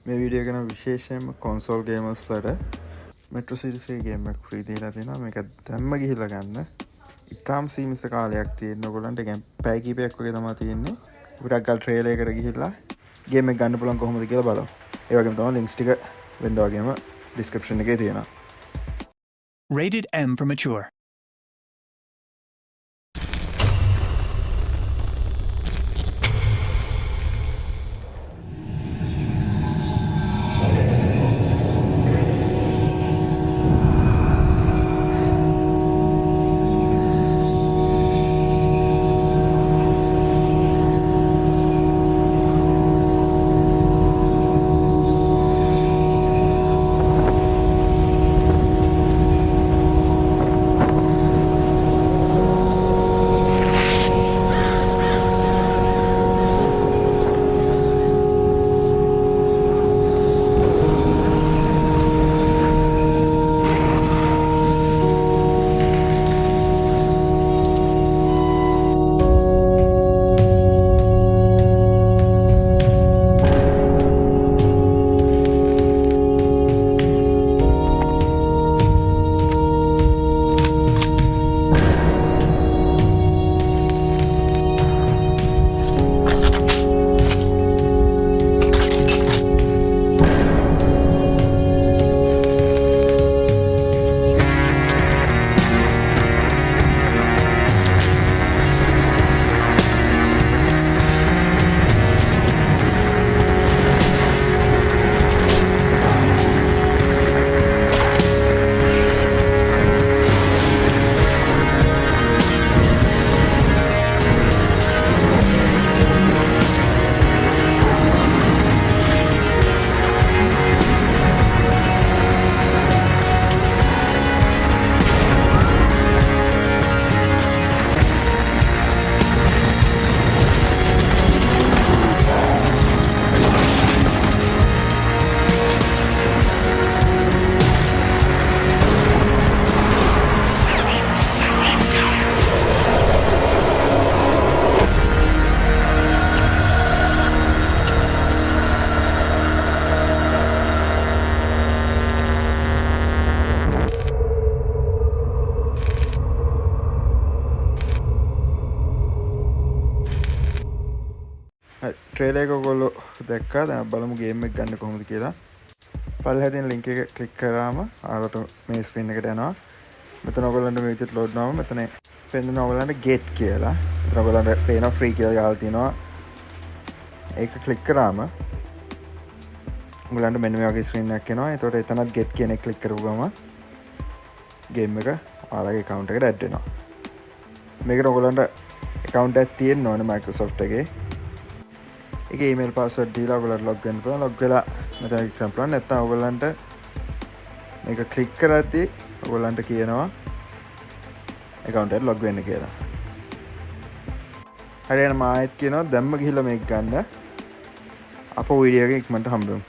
මේ වීඩියෝ ගැන විශේෂයෙන්ම කොන්සෝල් ගේමර්ස්ලට මෙට්‍රෝ සීරීස් එකේ ගේම් එකක් ෆ්‍රී දීලා තිනවා. මේක දැම්ම ගිහිල්ලා ගන්න. ඉතාම සීමිත කාලයක් තියෙන ඔයගොල්ලන්ට ගේම් පැය කිහිපයක් වගේ තමයි තියෙන්නේ. අපිට අගල් ට්‍රේලර් එකකට ගිහිල්ලා ගේම් එක ගන්න පුළුවන් කොහොමද කියලා බලමු. ඒ වගේම තමයි ලින්ක්ස් ටික වෙනදා වගේම ඩිස්ක්‍රිප්ෂන් එකේ තියෙනවා. Rated M for mature. Trailer එක ඔයගොල්ලෝ දැක්කා. දැන් බලමු ගේම් එක ගන්න කොහොමද කියලා. පල්ලෙහා තියෙන ලින්ක් එක ක්ලික් කරාම ආලට මේ ස්ක්‍රීන් එකට යනවා. මෙතන ඔයගොල්ලන්ට මේ විදිහට ලෝඩ් වෙනවා. මෙතන පෙන්නන ඔයගොල්ලන්ට get කියලා. මෙතන ඔයගොල්ලන්ට පේනවා free කියලා ගාලා තියෙනවා. ඒක ක්ලික් කරාම ඔයගොල්ලන්ට මෙන්න මේ වගේ ස්ක්‍රීන් එකක් එනවා. එතකොට එතනත් get කියන එක ක්ලික් කරපු ගමන් ගේම් එක ඔයාලගේ account එකට add වෙනවා. මේකට ඔයගොල්ලන්ට account එකක් තියෙන්න ඕනේ Microsoft එකේ. ඒක ඊමේල් පාස්වර්ඩ් දීලා ඔයගොල්ලන්ට log වෙන්න පුළුවන්. log වෙලා මෙතන ක්ලික් කරන්න පුළුවන්. නැත්නම් ඔයගොල්ලන්ට මේක ක්ලික් කරද්දී ඔයගොල්ලන්ට කියනවා account එකට log වෙන්න කියලා. හරියට මායෙත් කියනවා දැම්ම ගිහිල්ලා මේක ගන්න. අපෝ වීඩියෝ එක ඉක්මනට හම්බෙමු.